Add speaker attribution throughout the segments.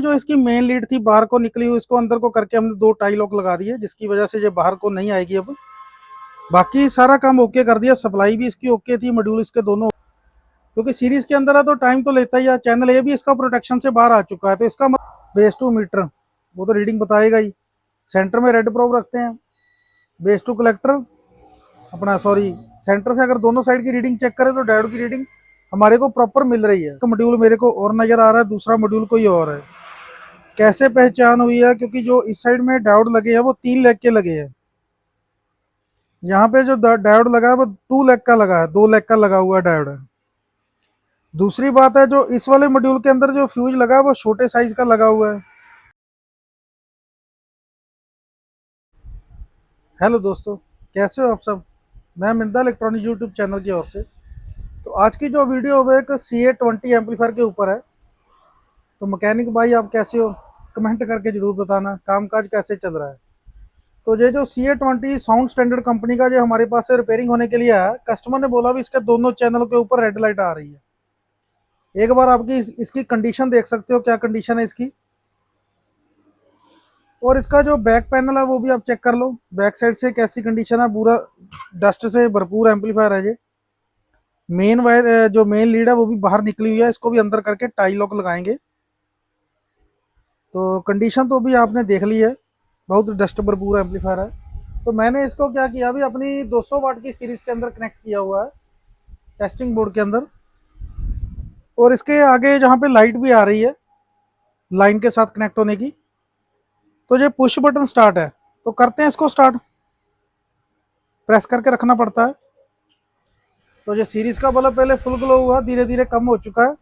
Speaker 1: जो इसकी main lead थी बाहर को निकली हुई, इसको अंदर को करके हमने 2 टाई लॉक लगा दिए, जिसकी वजह से ये बाहर को नहीं आएगी। अब बाकी सारा काम ओके कर दिया, सप्लाई भी इसकी ओके थी, मॉड्यूल इसके दोनों, क्योंकि सीरीज के अंदर है तो टाइम तो लेता ही है। चैनल ए भी इसका प्रोटेक्शन से बाहर आ चुका है, तो इसका बेस टू मीटर वो तो रीडिंग बताएगा ही। सेंटर में रेड प्रोब रखते हैं, बेस टू कलेक्टर अपना, सॉरी सेंटर से अगर दोनों साइड की रीडिंग चेक करें तो डायोड की रीडिंग हमारे को प्रॉपर मिल रही है। तो मॉड्यूल मेरे को और नज़र आ रहा है, दूसरा मॉड्यूल कोई और है। कैसे पहचान हुई है? क्योंकि जो इस साइड में डायोड लगे हैं वो 3 लेग के लगे हैं। यहाँ पे जो डायोड लगा है वो 2 लेग का लगा है, 2 लेग का लगा हुआ डायोड है। दूसरी बात है, जो इस वाले मॉड्यूल के अंदर जो फ्यूज लगा है वो छोटे साइज का लगा हुआ है। हेलो दोस्तों, कैसे हो आप सब? मैं मिंदा इलेक्ट्रॉनिक यूट्यूब चैनल की ओर से। तो आज की जो वीडियो है एक CA20 एम्पलीफायर के ऊपर है। तो मैकेनिक भाई आप कैसे हो? कमेंट करके जरूर बताना, कामकाज कैसे चल रहा है। तो ये जो CA20 साउंड स्टैंडर्ड कंपनी का जो हमारे पास रिपेयरिंग होने के लिए है, कस्टमर ने बोला भी इसके दोनों चैनल के ऊपर रेड लाइट आ रही है। एक बार आपकी इसकी कंडीशन देख सकते हो, क्या कंडीशन है इसकी। और इसका जो बैक पैनल है वो भी आप चेक कर लो, बैक साइड से कैसी कंडीशन है। पूरा डस्ट से भरपूर एम्पलीफायर है ये। मेन वायर जो मेन लीड है वो भी बाहर निकली हुई है, इसको भी अंदर करके टाई लॉक लगाएंगे। तो कंडीशन तो भी आपने देख ली है, बहुत डस्ट भरपूर एम्पलीफायर है। तो मैंने इसको क्या किया, अभी अपनी 200 वाट की सीरीज के अंदर कनेक्ट किया हुआ है, टेस्टिंग बोर्ड के अंदर। और इसके आगे जहाँ पे लाइट भी आ रही है लाइन के साथ कनेक्ट होने की, तो ये पुश बटन स्टार्ट है। तो करते हैं इसको स्टार्ट, प्रेस करके रखना पड़ता है। तो ये सीरीज का बल्ब पहले फुल ग्लो हुआ, धीरे धीरे कम हो चुका है।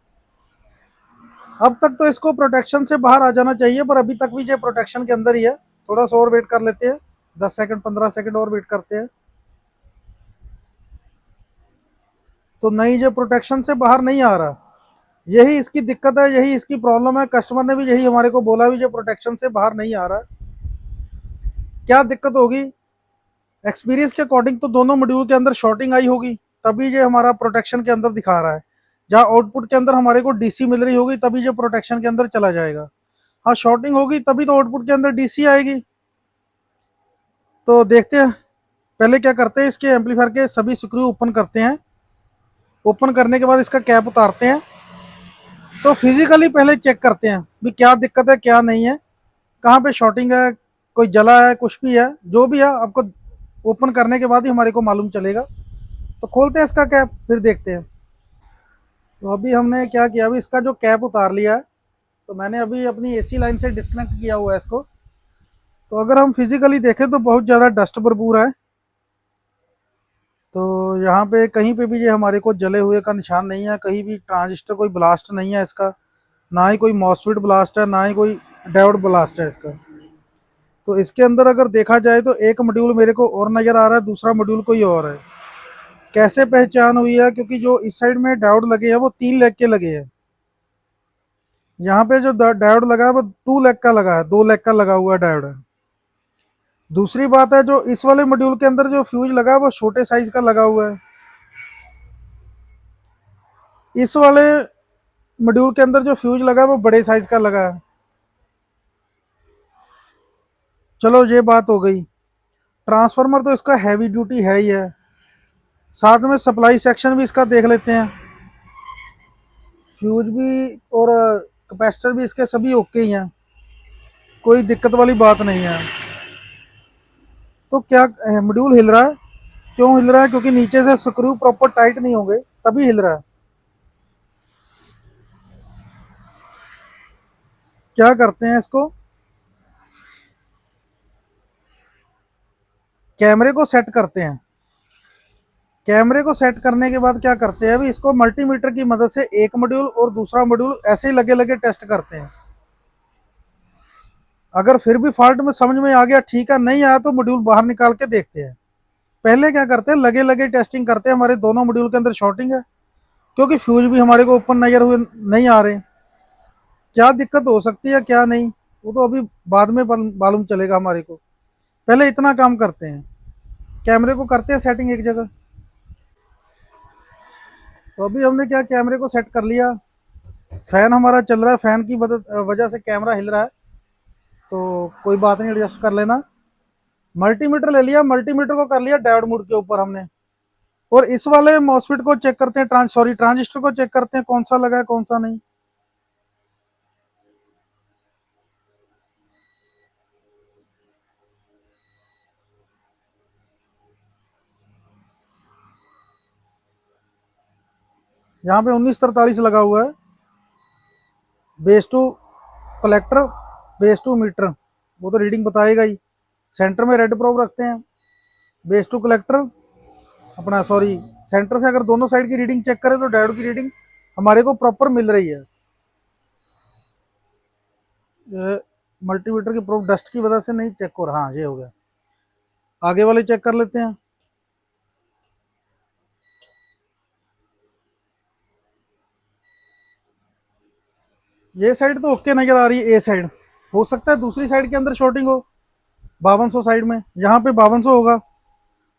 Speaker 1: अब तक तो इसको प्रोटेक्शन से बाहर आ जाना चाहिए, पर अभी तक भी ये प्रोटेक्शन के अंदर ही है। थोड़ा सा और वेट कर लेते हैं, 10 सेकंड 15 सेकंड और वेट करते हैं। तो नहीं, ये प्रोटेक्शन से बाहर नहीं आ रहा। यही इसकी दिक्कत है, यही इसकी प्रॉब्लम है। कस्टमर ने भी यही हमारे को बोला भी, ये प्रोटेक्शन से बाहर नहीं आ रहा। क्या दिक्कत होगी? एक्सपीरियंस के अकॉर्डिंग तो दोनों मॉड्यूल के अंदर शॉर्टिंग आई होगी, तभी ये हमारा प्रोटेक्शन के अंदर दिखा रहा है। जहाँ आउटपुट के अंदर हमारे को डीसी मिल रही होगी तभी ये प्रोटेक्शन के अंदर चला जाएगा। हाँ, शॉर्टिंग होगी तभी तो आउटपुट के अंदर डीसी आएगी। तो देखते हैं, पहले क्या करते हैं, इसके एम्पलीफायर के सभी स्क्रू ओपन करते हैं। ओपन करने के बाद इसका कैप उतारते हैं। तो फिजिकली पहले चेक करते हैं भी क्या दिक्कत है क्या नहीं है, कहाँ पे शॉर्टिंग है, कोई जला है, कुछ भी है, जो भी है आपको ओपन करने के बाद ही हमारे को मालूम चलेगा। तो खोलते हैं इसका कैप, फिर देखते हैं। तो अभी हमने क्या किया, अभी इसका जो कैप उतार लिया है। तो मैंने अभी अपनी एसी लाइन से डिस्कनेक्ट किया हुआ है इसको। तो अगर हम फिजिकली देखें तो बहुत ज़्यादा डस्ट भरपूर है। तो यहाँ पे कहीं पे भी ये हमारे को जले हुए का निशान नहीं है, कहीं भी ट्रांजिस्टर कोई ब्लास्ट नहीं है इसका, ना ही कोई मॉसफेट ब्लास्ट है, ना ही कोई डायोड ब्लास्ट है इसका। तो इसके अंदर अगर देखा जाए तो एक मॉड्यूल मेरे को और नज़र आ रहा है, दूसरा मॉड्यूल कोई और है। कैसे पहचान हुई है? क्योंकि जो इस साइड में डायोड लगे हैं वो 3 लेग के लगे हैं। यहाँ पे जो डायोड लगा है वो 2 लेग का लगा है, 2 लेग का लगा हुआ डायोड है। दूसरी बात है, जो इस वाले मॉड्यूल के अंदर जो फ्यूज लगा है वो छोटे साइज का लगा हुआ है। इस वाले मॉड्यूल के अंदर जो फ्यूज लगा है वो बड़े साइज का लगा है। चलो ये बात हो गई। ट्रांसफार्मर तो इसका हैवी ड्यूटी है ही है, साथ में सप्लाई सेक्शन भी इसका देख लेते हैं। फ्यूज भी और कैपेसिटर भी इसके सभी ओके ही हैं, कोई दिक्कत वाली बात नहीं है। तो क्या मॉड्यूल हिल रहा है? क्यों हिल रहा है? क्योंकि नीचे से स्क्रू प्रॉपर टाइट नहीं होंगे तभी हिल रहा है। क्या करते हैं, इसको कैमरे को सेट करते हैं। कैमरे को सेट करने के बाद क्या करते हैं, अभी इसको मल्टीमीटर की मदद से एक मॉड्यूल और दूसरा मॉड्यूल ऐसे ही लगे लगे टेस्ट करते हैं। अगर फिर भी फॉल्ट में समझ में आ गया ठीक है, नहीं आया तो मॉड्यूल बाहर निकाल के देखते हैं। पहले क्या करते हैं, लगे लगे टेस्टिंग करते हैं, हमारे दोनों मॉड्यूल के अंदर शॉर्टिंग है, क्योंकि फ्यूज भी हमारे को ओपन नजर हुए नहीं आ रहे। क्या दिक्कत हो सकती है क्या नहीं, वो तो अभी बाद में मालूम चलेगा हमारे को। पहले इतना काम करते हैं, कैमरे को करते हैं सेटिंग एक जगह। तो अभी हमने क्या कैमरे को सेट कर लिया। फैन हमारा चल रहा है, फैन की वजह से कैमरा हिल रहा है, तो कोई बात नहीं, एडजस्ट कर लेना। मल्टीमीटर ले लिया, मल्टीमीटर को कर लिया डायोड मोड के ऊपर हमने। और इस वाले मॉसफेट को चेक करते हैं, ट्रांजिस्टर को चेक करते हैं कौन सा लगा है कौन सा नहीं। यहाँ पे 1943 लगा हुआ है, base to collector, base to meter, वो तो रीडिंग बताएगा ही। सेंटर में रेड प्रोब रखते हैं, बेस टू कलेक्टर अपना, सॉरी, सेंटर से अगर दोनों साइड की रीडिंग चेक करें तो डायोड की रीडिंग हमारे को प्रॉपर मिल रही है। मल्टीमीटर की प्रोब डस्ट की वजह से नहीं चेक हो रहा, हाँ ये हो गया। आगे वाले चेक कर लेते हैं। ये साइड तो ओके नजर आ रही है, ए साइड। हो सकता है दूसरी साइड के अंदर शॉर्टिंग हो, 5200 साइड में, यहाँ पे 5200 होगा।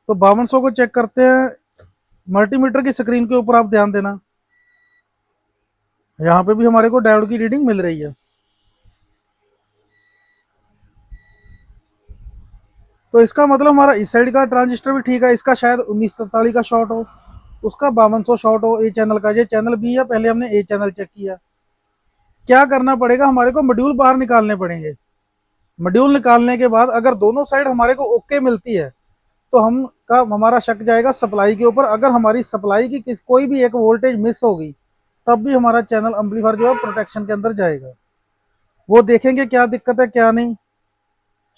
Speaker 1: तो 5200 को चेक करते हैं। मल्टीमीटर की स्क्रीन के ऊपर आप ध्यान देना, यहाँ पे भी हमारे को डायोड की रीडिंग मिल रही है। तो इसका मतलब हमारा इस साइड का ट्रांजिस्टर भी ठीक है, इसका शायद 1943 का शॉर्ट हो, उसका 5200 शॉर्ट हो ए चैनल का। ये चैनल बी है, पहले हमने ए चैनल चेक किया। क्या करना पड़ेगा, हमारे को मॉड्यूल बाहर निकालने पड़ेंगे। मॉड्यूल निकालने के बाद अगर दोनों साइड हमारे को ओके मिलती है तो हमारा शक जाएगा सप्लाई के ऊपर। अगर हमारी सप्लाई की कोई भी एक वोल्टेज मिस होगी तब भी हमारा चैनल एम्पलीफायर जो है प्रोटेक्शन के अंदर जाएगा। वो देखेंगे क्या दिक्कत है क्या नहीं,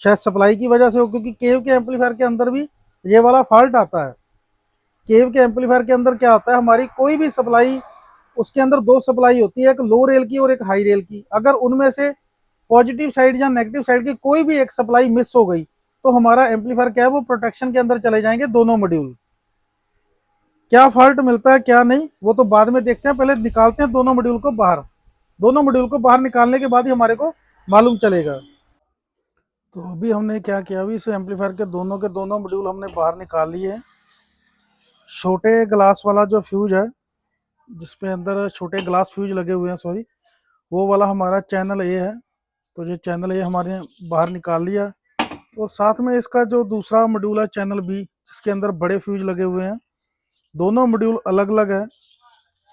Speaker 1: शायद सप्लाई की वजह से हो, क्योंकि केव के एम्पलीफायर के अंदर भी ये वाला फॉल्ट आता है। केव के एम्पलीफायर के अंदर क्या होता है, हमारी कोई भी सप्लाई, उसके अंदर दो सप्लाई होती है, एक लो रेल की और एक हाई रेल की। अगर उनमें से पॉजिटिव साइड या नेगेटिव साइड की कोई भी एक सप्लाई मिस हो गई तो हमारा एम्पलीफायर क्या है, वो प्रोटेक्शन के अंदर चले जाएंगे दोनों मॉड्यूल। क्या फॉल्ट मिलता है क्या नहीं वो तो बाद में देखते हैं, पहले निकालते हैं दोनों मॉड्यूल को बाहर। दोनों मॉड्यूल को बाहर निकालने के बाद ही हमारे को मालूम चलेगा। तो अभी हमने क्या किया, अभी इस एम्पलीफायर के दोनों मॉड्यूल हमने बाहर निकाल लिए हैं। छोटे ग्लास वाला जो फ्यूज है, जिसपे अंदर छोटे ग्लास फ्यूज लगे हुए हैं, सॉरी, वो वाला हमारा चैनल ए है। तो ये चैनल ए हमारे बाहर निकाल लिया। और साथ में इसका जो दूसरा मॉड्यूल है चैनल बी, जिसके अंदर बड़े फ्यूज लगे हुए हैं, दोनों मॉड्यूल अलग अलग है।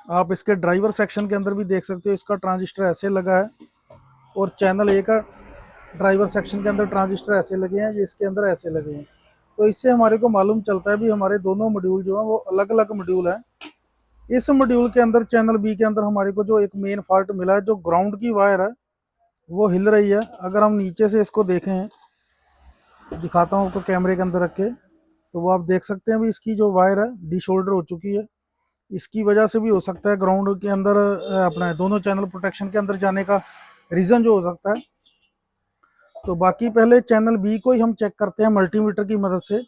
Speaker 1: आप इसके ड्राइवर सेक्शन के अंदर भी देख सकते हो, इसका ट्रांजिस्टर ऐसे लगा है, और चैनल ए का ड्राइवर सेक्शन के अंदर ट्रांजिस्टर ऐसे लगे हैं, ये इसके अंदर ऐसे लगे हैं। तो इससे हमारे को मालूम चलता है भी हमारे दोनों मॉड्यूल जो है वो अलग अलग मॉड्यूल हैं। इस मॉड्यूल के अंदर चैनल बी के अंदर हमारे को जो एक मेन फॉल्ट मिला है, जो ग्राउंड की वायर है वो हिल रही है। अगर हम नीचे से इसको देखें, दिखाता हूँ आपको कैमरे के अंदर रख के, तो वो आप देख सकते हैं भी इसकी जो वायर है डी शोल्डर हो चुकी है। इसकी वजह से भी हो सकता है ग्राउंड के अंदर अपना दोनों चैनल प्रोटेक्शन के अंदर जाने का रीज़न जो हो सकता है। तो बाकी पहले चैनल बी को ही हम चेक करते हैं मल्टीमीटर की मदद से।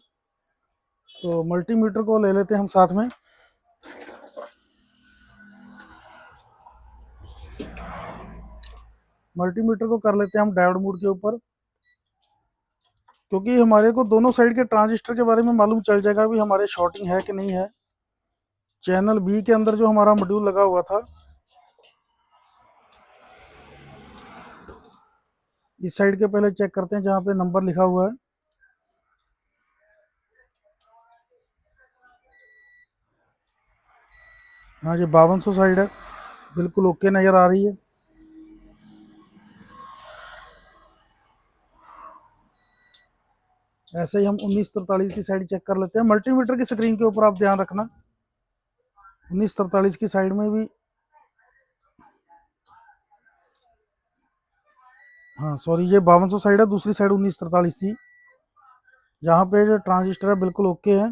Speaker 1: तो मल्टीमीटर को ले लेते हैं हम साथ में। मल्टीमीटर को कर लेते हैं हम डायोड मोड के ऊपर, क्योंकि हमारे को दोनों साइड के ट्रांजिस्टर के बारे में मालूम चल जाएगा भी हमारे शॉर्टिंग है कि नहीं है। चैनल बी के अंदर जो हमारा मॉड्यूल लगा हुआ था, इस साइड के पहले चेक करते हैं जहाँ पे नंबर लिखा हुआ है। हाँ, ये 5200 साइड है, बिल्कुल ओके नज़र आ रही है। ऐसे ही हम 1943 की साइड चेक कर लेते हैं। मल्टीमीटर की स्क्रीन के ऊपर आप ध्यान रखना, 1943 की साइड में भी, हाँ सॉरी, ये 5200 साइड है, दूसरी साइड 1943 थी। यहाँ पे जो ट्रांजिस्टर है बिल्कुल ओके है,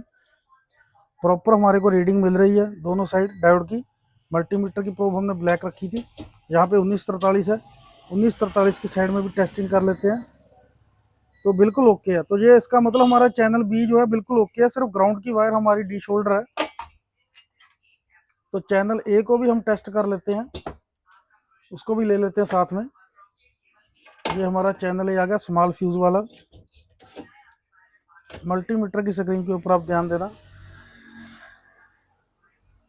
Speaker 1: प्रॉपर हमारे को रीडिंग मिल रही है दोनों साइड डायोड की। मल्टीमीटर की प्रोब हमने ब्लैक रखी थी, यहाँ पे 1943 है। 1943 की साइड में भी टेस्टिंग कर लेते हैं, तो बिल्कुल ओके है। तो ये इसका मतलब हमारा चैनल बी जो है बिल्कुल ओके है, सिर्फ ग्राउंड की वायर हमारी डी शोल्डर है। तो चैनल ए को भी हम टेस्ट कर लेते हैं, उसको भी ले लेते हैं साथ में। ये हमारा चैनल ए आ गया, स्मॉल फ्यूज वाला। मल्टीमीटर की स्क्रीन के ऊपर आप ध्यान देना,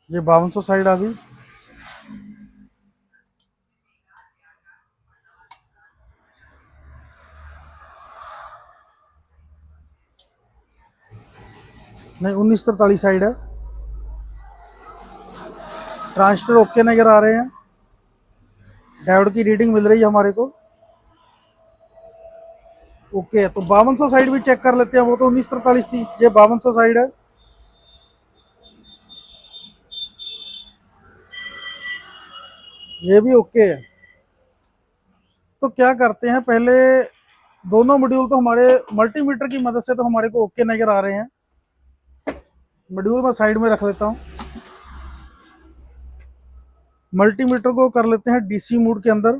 Speaker 1: ये 5200 साइड आ गई। नहीं 1943 साइड है। ट्रांजिस्टर ओके नज़र आ रहे हैं, डायोड की रीडिंग मिल रही है हमारे को। ओके है, तो 5200 साइड भी चेक कर लेते हैं। वो तो 1943 थी, ये 5200 साइड है। ये भी ओके है। तो क्या करते हैं, पहले दोनों मॉड्यूल तो हमारे मल्टीमीटर की मदद से तो हमारे को ओके नज़र आ रहे हैं। मॉड्यूल मैं साइड में रख लेता हूँ। मल्टीमीटर को कर लेते हैं डीसी मोड के अंदर,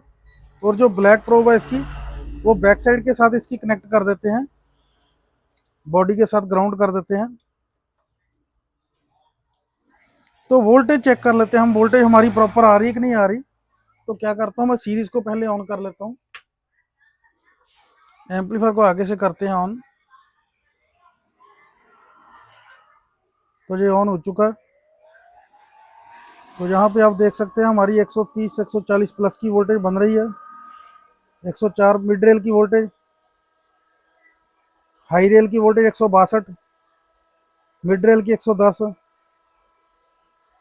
Speaker 1: और जो ब्लैक प्रोब है इसकी वो बैक साइड के साथ इसकी कनेक्ट कर देते हैं, बॉडी के साथ ग्राउंड कर देते हैं। तो वोल्टेज चेक कर लेते हैं हम, वोल्टेज हमारी प्रॉपर आ रही है कि नहीं आ रही। तो क्या करता हूँ, मैं सीरीज को पहले ऑन कर लेता हूँ। एम्पलीफायर को आगे से करते हैं ऑन। तो ये ऑन हो चुका है। तो यहाँ पे आप देख सकते हैं हमारी 130 140 प्लस की वोल्टेज बन रही है। 104 मिड रेल की वोल्टेज, हाई रेल की वोल्टेज 162, मिड रेल की 110,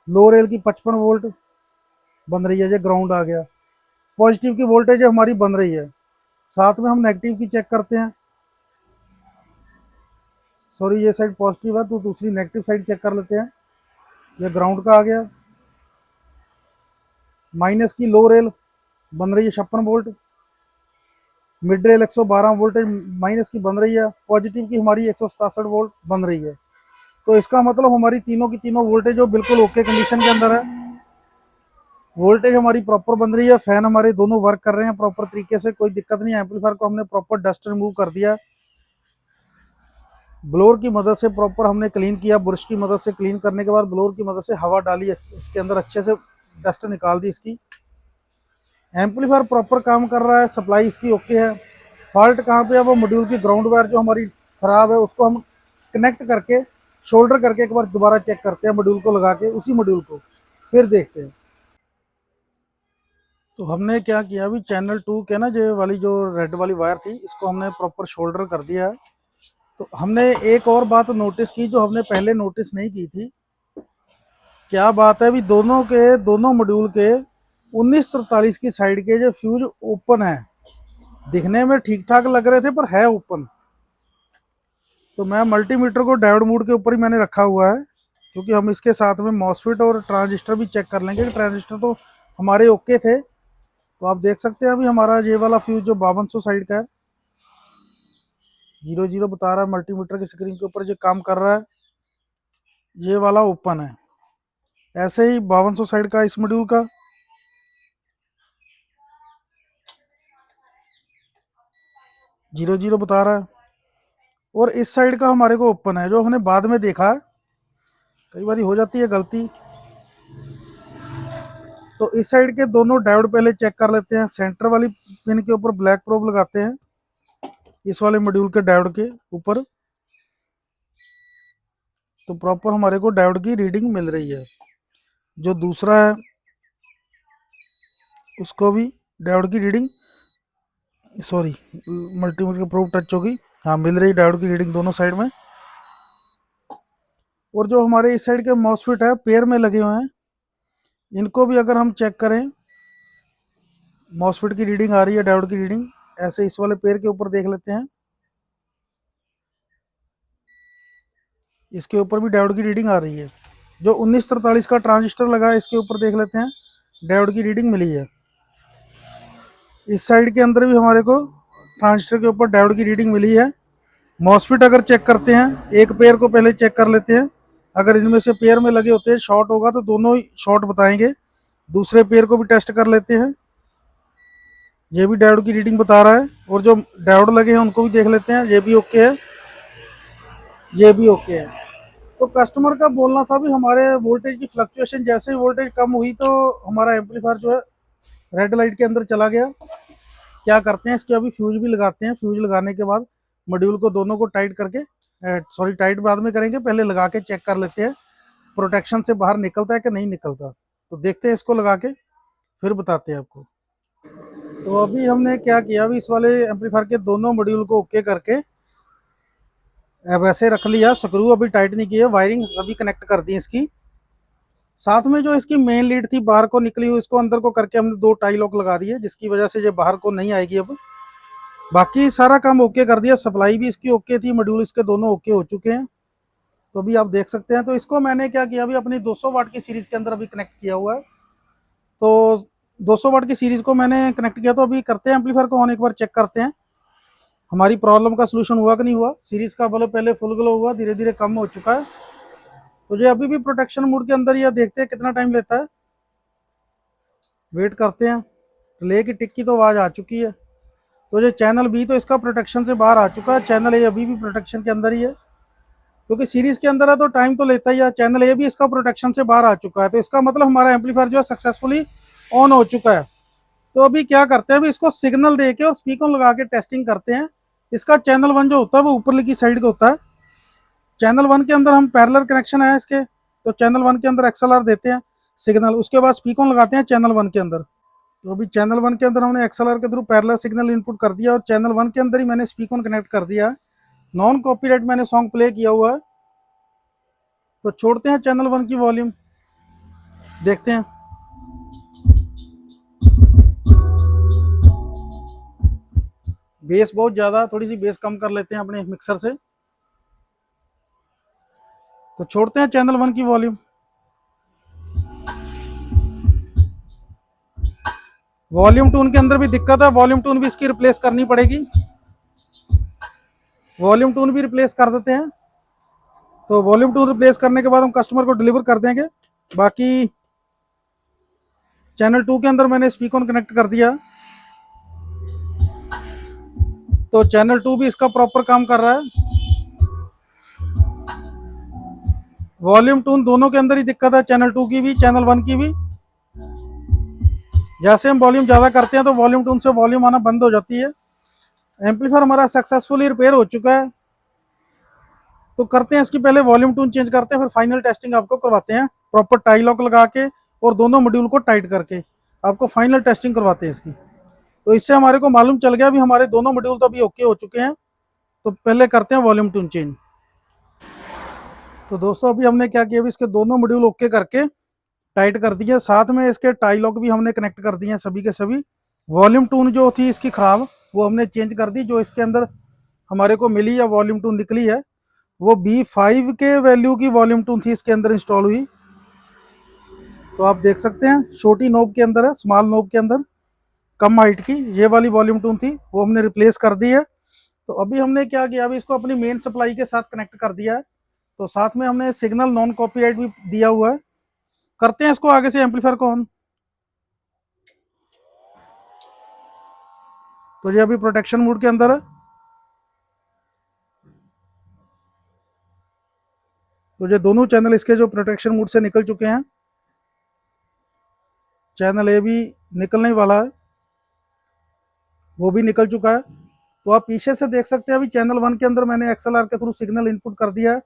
Speaker 1: लो रेल की 55 वोल्ट बन रही है। ये ग्राउंड आ गया। पॉजिटिव की वोल्टेज हमारी बन रही है। साथ में हम नेगेटिव की चेक करते हैं। सॉरी, ये साइड पॉजिटिव है तो दूसरी नेगेटिव साइड चेक कर लेते हैं। ये ग्राउंड का आ गया। माइनस की लो रेल बन रही है 56 volt, mid rail 112 voltage minus की बन रही है। पॉजिटिव की हमारी 167 वोल्ट बन रही है। तो इसका मतलब हमारी तीनों की तीनों वोल्टेज जो बिल्कुल ओके कंडीशन के अंदर है। वोल्टेज हमारी प्रॉपर बन रही है, फैन हमारे दोनों वर्क कर रहे हैं प्रॉपर तरीके से, कोई दिक्कत नहीं है। एम्पलीफायर को हमने प्रॉपर डस्ट रिमूव कर दिया, ब्लोअर की मदद से प्रॉपर हमने क्लीन किया। ब्रश की मदद से क्लीन करने के बाद ब्लोअर की मदद से हवा डाली इसके अंदर, अच्छे से डस्ट निकाल दी इसकी। एम्पलीफायर प्रॉपर काम कर रहा है, सप्लाई इसकी ओके है। फॉल्ट कहाँ पे है, वो मॉड्यूल की ग्राउंड वायर जो हमारी ख़राब है उसको हम कनेक्ट करके शोल्डर करके एक बार दोबारा चेक करते हैं मॉड्यूल को लगा के, उसी मॉड्यूल को फिर देखते हैं। तो हमने क्या किया, अभी चैनल 2 के ना जो वाली जो रेड वाली वायर थी इसको हमने प्रॉपर शोल्डर कर दिया है। तो हमने एक और बात नोटिस की जो हमने पहले नोटिस नहीं की थी। क्या बात है, अभी दोनों के दोनों मॉड्यूल के 1943 की साइड के जो फ्यूज ओपन है, दिखने में ठीक ठाक लग रहे थे पर है ओपन। तो मैं मल्टीमीटर को डायोड मोड के ऊपर ही मैंने रखा हुआ है, क्योंकि हम इसके साथ में मॉसफेट और ट्रांजिस्टर भी चेक कर लेंगे। ट्रांजिस्टर तो हमारे ओके थे। तो आप देख सकते हैं अभी हमारा ये वाला फ्यूज जो 5200 साइड का है 00 बता रहा है मल्टीमीटर की स्क्रीन के ऊपर, जो काम कर रहा है ये वाला ओपन है। ऐसे ही 5200 साइड का इस मॉड्यूल का 00 बता रहा है, और इस साइड का हमारे को ओपन है। जो हमने बाद में देखा, कई बार हो जाती है गलती। तो इस साइड के दोनों डायोड पहले चेक कर लेते हैं। सेंटर वाली पिन के ऊपर ब्लैक प्रोब लगाते हैं, इस वाले मॉड्यूल के डायोड के ऊपर। तो प्रॉपर हमारे को डायोड की रीडिंग मिल रही है। जो दूसरा है उसको भी डायोड की रीडिंग, सॉरी मल्टीमीटर की प्रोब टच होगी, हाँ मिल रही डायोड की रीडिंग दोनों साइड में। और जो हमारे इस साइड के मॉसफेट है पेयर में लगे हुए हैं, इनको भी अगर हम चेक करें, मॉसफेट की रीडिंग आ रही है, डायोड की रीडिंग। ऐसे इस वाले पेयर के ऊपर देख लेते हैं, इसके ऊपर भी डायोड की रीडिंग आ रही है। जो 1943 का ट्रांजिस्टर लगा है इसके ऊपर देख लेते हैं, डायोड की रीडिंग मिली है। इस साइड के अंदर भी हमारे को ट्रांजिस्टर के ऊपर डायोड की रीडिंग मिली है। मॉसफेट अगर चेक करते हैं, एक पेयर को पहले चेक कर लेते हैं। अगर इनमें से पेयर में लगे होते हैं शॉर्ट होगा तो दोनों ही शॉर्ट बताएंगे। दूसरे पेयर को भी टेस्ट कर लेते हैं, ये भी डायोड की रीडिंग बता रहा है। और जो डायोड लगे हैं उनको भी देख लेते हैं, ये भी ओके है, ये भी ओके है। तो कस्टमर का बोलना था भी हमारे वोल्टेज की फ्लक्चुएशन, जैसे ही वोल्टेज कम हुई तो हमारा एम्पलीफायर जो है रेड लाइट के अंदर चला गया। क्या करते हैं, इसके अभी फ्यूज भी लगाते हैं। फ्यूज लगाने के बाद मॉड्यूल को दोनों को टाइट करके, सॉरी टाइट बाद में करेंगे, पहले लगा के चेक कर लेते हैं प्रोटेक्शन से बाहर निकलता है कि नहीं निकलता। तो देखते हैं इसको लगा के फिर बताते हैं आपको। तो अभी हमने क्या किया, अभी इस वाले एम्पलीफायर के दोनों मॉड्यूल को ओके करके अब ऐसे रख लिया, स्क्रू अभी टाइट नहीं किया, वायरिंग सभी कनेक्ट कर दी इसकी। साथ में जो इसकी मेन लीड थी बाहर को निकली हुई, इसको अंदर को करके हमने 2 टाई लॉक लगा दिए, जिसकी वजह से ये बाहर को नहीं आएगी अब। बाकी सारा काम ओके कर दिया, सप्लाई भी इसकी ओके थी, मॉड्यूल इसके दोनों ओके हो चुके हैं। तो अभी आप देख सकते हैं। तो इसको मैंने क्या किया, अभी अपनी 200 वाट की सीरीज के अंदर अभी कनेक्ट किया हुआ है। तो 200 वाट की सीरीज को मैंने कनेक्ट किया। तो अभी करते हैं एम्पलीफायर को ऑन, एक बार चेक करते हैं हमारी प्रॉब्लम का सोल्यूशन हुआ कि नहीं हुआ। सीरीज का बल्ब पहले फुल ग्लो हुआ, धीरे धीरे कम हो चुका है। तो ये अभी भी प्रोटेक्शन मोड के अंदर ही है, देखते हैं कितना टाइम लेता है, वेट करते हैं। रिले की टिक की तो आवाज़ आ चुकी है। तो ये चैनल बी तो इसका प्रोटेक्शन से बाहर आ चुका है, चैनल ए अभी भी प्रोटेक्शन के अंदर ही है, क्योंकि सीरीज के अंदर है तो टाइम तो लेता ही है। चैनल ए भी इसका प्रोटेक्शन से बाहर आ चुका है, तो इसका मतलब हमारा एम्पलीफायर जो है सक्सेसफुली ऑन हो चुका है। तो अभी क्या करते हैं, अभी इसको सिग्नल दे के और स्पीकर लगा के टेस्टिंग करते हैं। इसका चैनल 1 जो होता है वो ऊपरली की साइड का होता है। चैनल 1 के अंदर हम पैरेलल कनेक्शन है इसके, तो चैनल 1 के अंदर एक्सएलआर देते हैं सिग्नल, उसके बाद स्पीकर लगाते हैं चैनल 1 के अंदर। तो अभी चैनल 1 के अंदर हमने एक्सएलआर के थ्रू पैरेलल सिग्नल इनपुट कर दिया, और चैनल 1 के अंदर ही मैंने स्पीकर कनेक्ट कर दिया। नॉन कॉपीराइट मैंने सॉन्ग प्ले किया हुआ है। तो छोड़ते हैं चैनल 1 की वॉल्यूम, देखते हैं। बेस बहुत ज़्यादा, थोड़ी सी बेस कम कर लेते हैं अपने मिक्सर से। तो छोड़ते हैं चैनल 1 की वॉल्यूम। वॉल्यूम टून के अंदर भी दिक्कत है, वॉल्यूम टून भी इसकी रिप्लेस करनी पड़ेगी। वॉल्यूम टून भी रिप्लेस कर देते हैं। तो वॉल्यूम टून रिप्लेस करने के बाद हम कस्टमर को डिलीवर कर देंगे। बाकी चैनल 2 के अंदर मैंने स्पीकर कनेक्ट कर दिया, तो चैनल 2 भी इसका प्रॉपर काम कर रहा है। वॉल्यूम टून दोनों के अंदर ही दिक्कत है, चैनल 2 की भी चैनल 1 की भी। जैसे हम वॉल्यूम ज़्यादा करते हैं तो वॉल्यूम टून से वॉल्यूम आना बंद हो जाती है। एम्पलीफायर हमारा सक्सेसफुली रिपेयर हो चुका है। तो करते हैं इसकी पहले वॉल्यूम टून चेंज करते हैं, फिर फाइनल टेस्टिंग आपको करवाते हैं प्रॉपर टाई लॉक लगा के और दोनों मॉड्यूल को टाइट करके आपको फाइनल टेस्टिंग करवाते हैं इसकी। तो इससे हमारे को मालूम चल गया अभी हमारे दोनों मॉड्यूल तो अभी ओके हो चुके हैं। तो पहले करते हैं वॉल्यूम टून चेंज। तो दोस्तों अभी हमने क्या किया, अभी इसके दोनों मॉड्यूल ओके करके टाइट कर दिए, साथ में इसके टाई लॉक भी हमने कनेक्ट कर दिए हैं सभी के सभी। वॉल्यूम टून जो थी इसकी ख़राब, वो हमने चेंज कर दी। जो इसके अंदर हमारे को मिली या वॉल्यूम टून निकली है, वो B5 के वैल्यू की वॉल्यूम टून थी इसके अंदर इंस्टॉल हुई। तो आप देख सकते हैं छोटी नोब के अंदर है, स्मॉल नोब के अंदर कम हाइट की ये वाली वॉल्यूम टून थी, वो हमने रिप्लेस कर दी है। तो अभी हमने क्या किया, अभी इसको अपनी मेन सप्लाई के साथ कनेक्ट कर दिया है। तो साथ में हमने सिग्नल नॉन कॉपीराइट भी दिया हुआ है। करते हैं इसको आगे से एम्पलीफायर को ऑन। तो ये अभी प्रोटेक्शन मोड के अंदर है। तो ये दोनों चैनल इसके जो प्रोटेक्शन मोड से निकल चुके हैं, चैनल ए भी निकलने वाला है, वो भी निकल चुका है। तो आप पीछे से देख सकते हैं अभी चैनल 1 के अंदर मैंने एक्सएलआर के थ्रू सिग्नल इनपुट कर दिया है,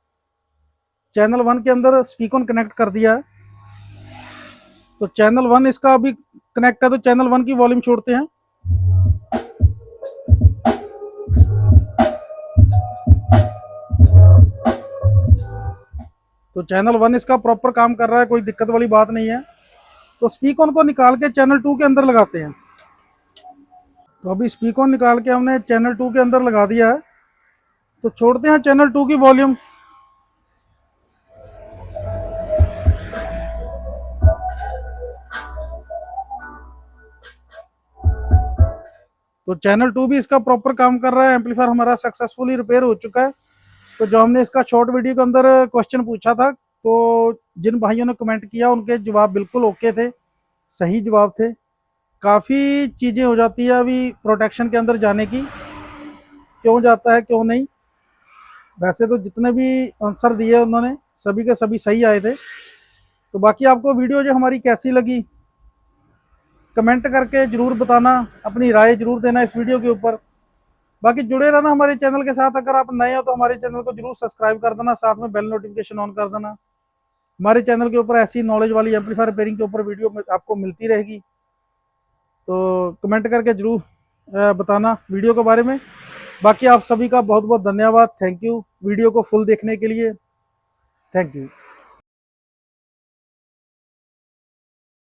Speaker 1: चैनल 1 के अंदर स्पीकर कनेक्ट कर दिया है। तो चैनल 1 इसका अभी कनेक्ट है, तो चैनल 1 की वॉल्यूम छोड़ते हैं। तो चैनल 1 इसका प्रॉपर काम कर रहा है, कोई दिक्कत वाली बात नहीं है। तो स्पीकर को निकाल के चैनल 2 के अंदर लगाते हैं। तो अभी स्पीकर निकाल के हमने चैनल 2 के अंदर लगा दिया है। तो छोड़ते हैं चैनल 2 की वॉल्यूम। तो चैनल 2 भी इसका प्रॉपर काम कर रहा है, एम्पलीफायर हमारा सक्सेसफुली रिपेयर हो चुका है। तो जो हमने इसका शॉर्ट वीडियो के अंदर क्वेश्चन पूछा था, तो जिन भाइयों ने कमेंट किया उनके जवाब बिल्कुल ओके थे, सही जवाब थे। काफ़ी चीज़ें हो जाती है अभी प्रोटेक्शन के अंदर जाने की, क्यों जाता है क्यों नहीं। वैसे तो जितने भी आंसर दिए उन्होंने सभी के सभी सही आए थे। तो बाकी आपको वीडियो जो हमारी कैसी लगी कमेंट करके ज़रूर बताना, अपनी राय ज़रूर देना इस वीडियो के ऊपर। बाकी जुड़े रहना हमारे चैनल के साथ। अगर आप नए हो तो हमारे चैनल को जरूर सब्सक्राइब कर देना, साथ में बेल नोटिफिकेशन ऑन कर देना। हमारे चैनल के ऊपर ऐसी नॉलेज वाली एम्पलीफायर रिपेयरिंग के ऊपर वीडियो आपको मिलती रहेगी। तो कमेंट करके जरूर बताना वीडियो के बारे में। बाकी आप सभी का बहुत बहुत धन्यवाद, थैंक यू वीडियो को फुल देखने के लिए, थैंक यू।